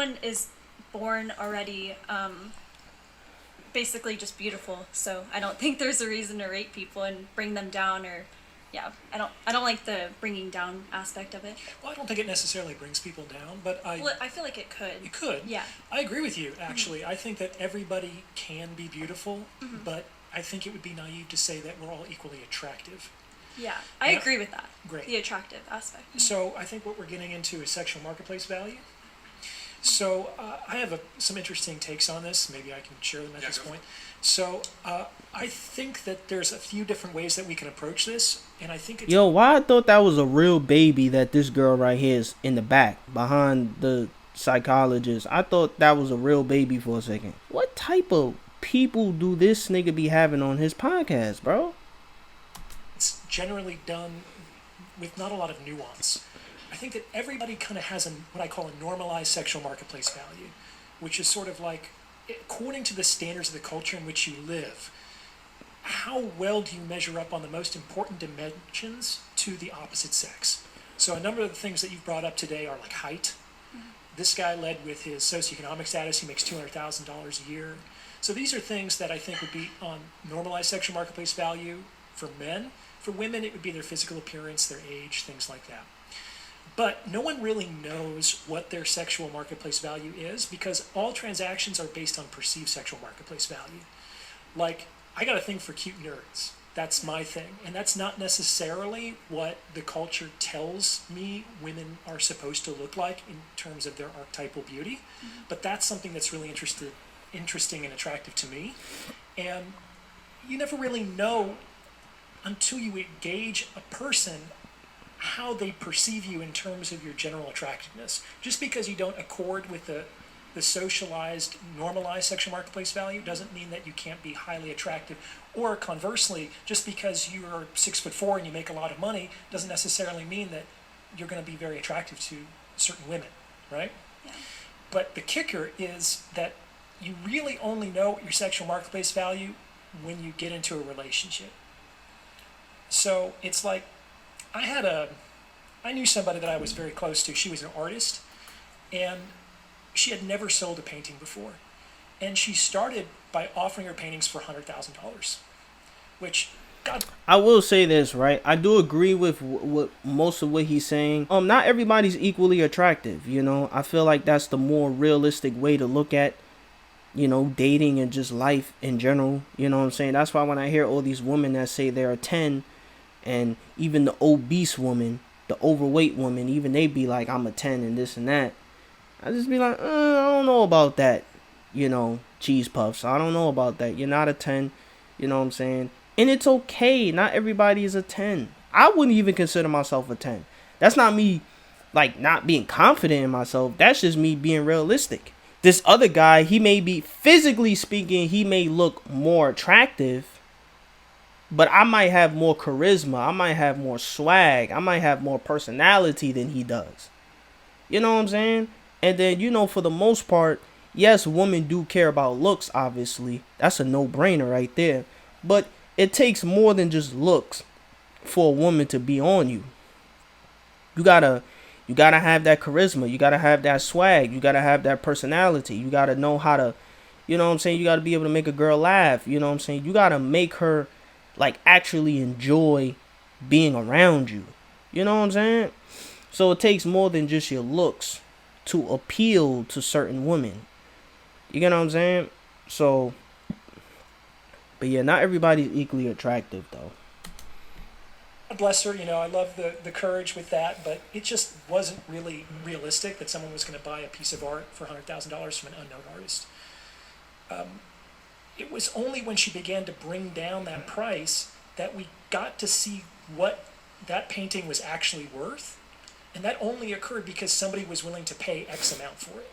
everyone is born already basically just beautiful. So I don't think there's a reason to rate people and bring them down or yeah, I don't like the bringing down aspect of it. Well, I don't think it necessarily brings people down, but I feel like it could. it could. Yeah. I agree with you, actually. I think that everybody can be beautiful, but I think it would be naive to say that we're all equally attractive. Yeah, I Yeah. agree with that. Great. The attractive aspect. So I think what we're getting into is sexual marketplace value. So I have some interesting takes on this. Maybe I can share them at this point. So I think that there's a few different ways that we can approach this, and I think it's... Yo, why I thought that was a real baby that this girl right here is in the back behind the psychologist. I thought that was a real baby for a second. What type of people do this nigga be having on his podcast, bro? It's generally done with not a lot of nuance. I think that everybody kind of has what I call a normalized sexual marketplace value, which is sort of like, according to the standards of the culture in which you live, how well do you measure up on the most important dimensions to the opposite sex? So a number of the things that you've brought up today are like height. This guy led with his socioeconomic status. He makes $200,000 a year. So these are things that I think would be on normalized sexual marketplace value for men. For women, it would be their physical appearance, their age, things like that. But no one really knows what their sexual marketplace value is because all transactions are based on perceived sexual marketplace value. Like, I got a thing for cute nerds. That's my thing. And that's not necessarily what the culture tells me women are supposed to look like in terms of their archetypal beauty. But that's something that's really interesting and attractive to me. And you never really know until you engage a person how they perceive you in terms of your general attractiveness. Just because you don't accord with the socialized, normalized sexual marketplace value doesn't mean that you can't be highly attractive. Or conversely, just because you are 6'4" and you make a lot of money doesn't necessarily mean that you're going to be very attractive to certain women, right? Yeah. But the kicker is that you really only know your sexual marketplace value when you get into a relationship. So it's like, I knew somebody that I was very close to. She was an artist, and she had never sold a painting before. And she started by offering her paintings for $100,000, which, God... I will say this, right? I do agree with what most of what he's saying. Not everybody's equally attractive, you know? I feel like that's the more realistic way to look at, you know, dating and just life in general. You know what I'm saying? That's why when I hear all these women that say they're a 10, and even the obese woman, the overweight woman, even they be like, I'm a 10 and this and that. I just be like, I don't know about that, you know, cheese puffs. I don't know about that. You're not a 10, you know what I'm saying? And it's okay. Not everybody is a 10. I wouldn't even consider myself a 10. That's not me, like, not being confident in myself. That's just me being realistic. This other guy, he may be, physically speaking, he may look more attractive, but I might have more charisma. I might have more swag. I might have more personality than he does. You know what I'm saying? And then, you know, for the most part, yes, women do care about looks, obviously. That's a no-brainer right there. But it takes more than just looks for a woman to be on you. You gotta have that charisma. You gotta have that swag. You gotta have that personality. You gotta know how to, you know what I'm saying? You gotta be able to make a girl laugh. You know what I'm saying? You gotta make her, like, actually enjoy being around you. You know what I'm saying? So it takes more than just your looks to appeal to certain women. You get what I'm saying? So, but yeah, not everybody's equally attractive, though. God bless her, you know, I love the courage with that, but it just wasn't really realistic that someone was going to buy a piece of art for $100,000 from an unknown artist. It was only when she began to bring down that price that we got to see what that painting was actually worth. And that only occurred because somebody was willing to pay X amount for it.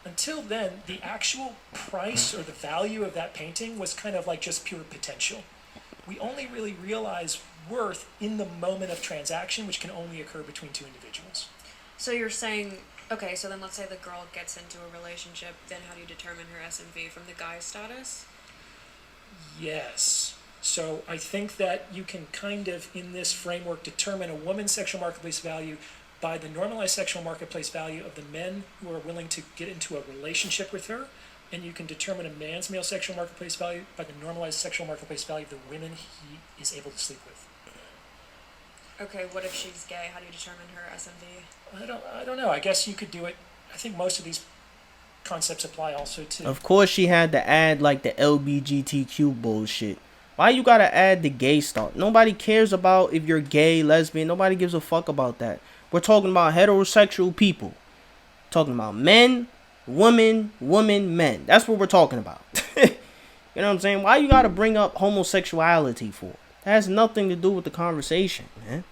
Until then, the actual price or the value of that painting was kind of like just pure potential. We only really realize worth in the moment of transaction, which can only occur between two individuals. So you're saying, okay, so then let's say the girl gets into a relationship, then how do you determine her SMV from the guy's status? Yes. So I think that you can kind of, in this framework, determine a woman's sexual marketplace value by the normalized sexual marketplace value of the men who are willing to get into a relationship with her, and you can determine a man's male sexual marketplace value by the normalized sexual marketplace value of the women he is able to sleep with. Okay, what if she's gay? How do you determine her SMV? I don't know. I guess you could do it. I think most of these concepts apply also to. Of course, she had to add like the LBGTQ bullshit. Why you gotta add the gay stuff? Nobody cares about if you're gay, lesbian. Nobody gives a fuck about that. We're talking about heterosexual people. Talking about men, women, men. That's what we're talking about. You know what I'm saying? Why you gotta bring up homosexuality for? That has nothing to do with the conversation, man.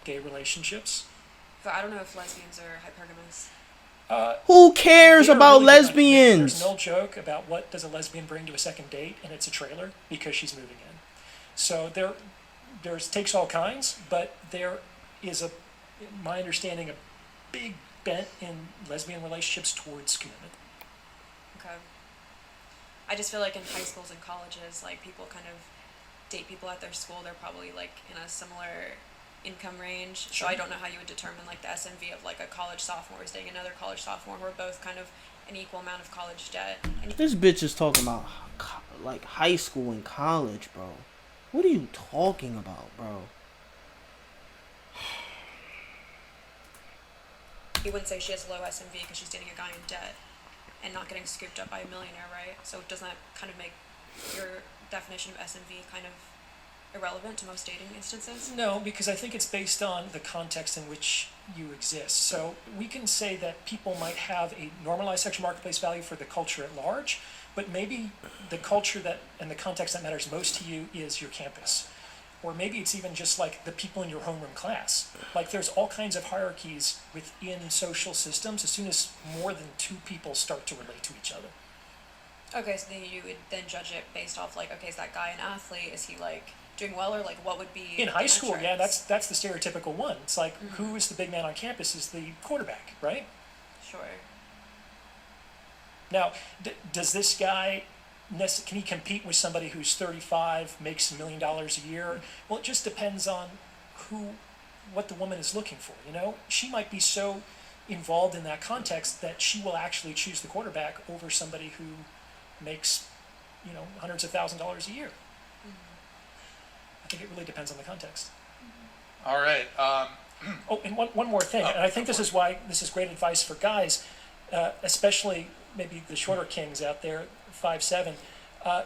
Gay relationships. But I don't know if lesbians are hypergamous. Who cares about really lesbians? There's an old joke about what does a lesbian bring to a second date, and it's a trailer because she's moving in. So there's takes all kinds, but there is in my understanding, a big bent in lesbian relationships towards commitment. Okay. I just feel like in high schools and colleges, like people kind of date people at their school. They're probably like in a similar income range. Sure. So I don't know how you would determine like the SMV of like a college sophomore is dating another college sophomore who are both kind of an equal amount of college debt. And This bitch is talking about like high school and college, bro. What are you talking about, bro? you wouldn't say she has low SMV because she's dating a guy in debt and not getting scooped up by a millionaire, right? So doesn't that kind of make your definition of SMV kind of irrelevant to most dating instances? No, because I think it's based on the context in which you exist. So we can say that people might have a normalized sexual marketplace value for the culture at large, but maybe the culture that and the context that matters most to you is your campus. Or maybe it's even just like the people in your homeroom class. Like there's all kinds of hierarchies within social systems as soon as more than two people start to relate to each other. Okay, so then you would then judge it based off like, okay, is that guy an athlete? Is he like doing well, or like what would be in high the school? Yeah, metrics? that's the stereotypical one. It's like who is the big man on campus is the quarterback, right? Sure. Now, does this guy can he compete with somebody who's 35, makes $1 million a year? Well, it just depends on what the woman is looking for. You know, she might be so involved in that context that she will actually choose the quarterback over somebody who makes, hundreds of $1,000s a year. I think it really depends on the context. All right. Oh, and one more thing, and I think this is why this is great advice for guys, especially maybe the shorter kings out there, 5'7",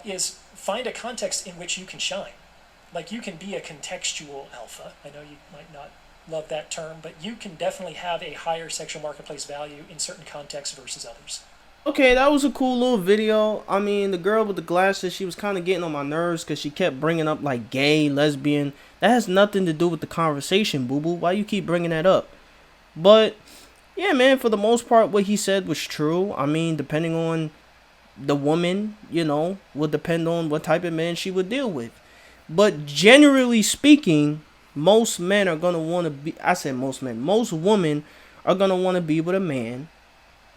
is find a context in which you can shine. Like you can be a contextual alpha. I know you might not love that term, but you can definitely have a higher sexual marketplace value in certain contexts versus others. Okay, that was a cool little video. I mean, the girl with the glasses, she was kind of getting on my nerves because she kept bringing up like gay, lesbian. That has nothing to do with the conversation, boo-boo. Why you keep bringing that up? But yeah, man, for the most part, what he said was true. I mean, depending on the woman, would depend on what type of man she would deal with. But generally speaking, most men are going to want to be, I said most men, most women are going to want to be with a man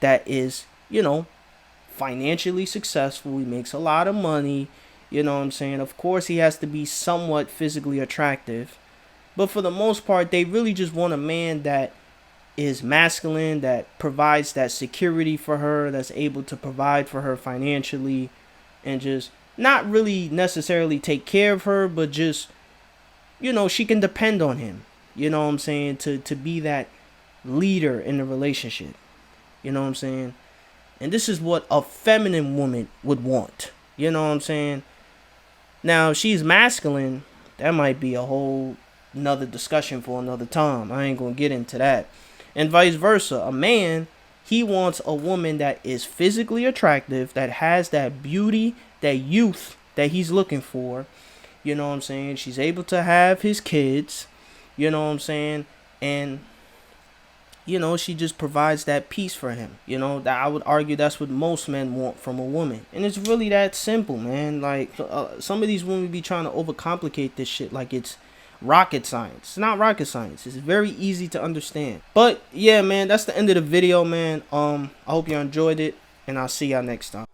that is, financially successful. He makes a lot of money. You know what I'm saying? Of course, he has to be somewhat physically attractive. But for the most part, they really just want a man that is masculine, that provides that security for her, that's able to provide for her financially, and just not really necessarily take care of her, but just, she can depend on him. You know what I'm saying? To be that leader in the relationship. You know what I'm saying? And this is what a feminine woman would want. You know what I'm saying? Now, if she's masculine, that might be a whole another discussion for another time. I ain't gonna get into that. And vice versa. A man, he wants a woman that is physically attractive, that has that beauty, that youth that he's looking for. You know what I'm saying? She's able to have his kids. You know what I'm saying? And she just provides that peace for him. That I would argue that's what most men want from a woman. And it's really that simple, man. Like, some of these women be trying to overcomplicate this shit like it's rocket science. It's not rocket science. It's very easy to understand. But, yeah, man, that's the end of the video, man. I hope you enjoyed it, and I'll see y'all next time.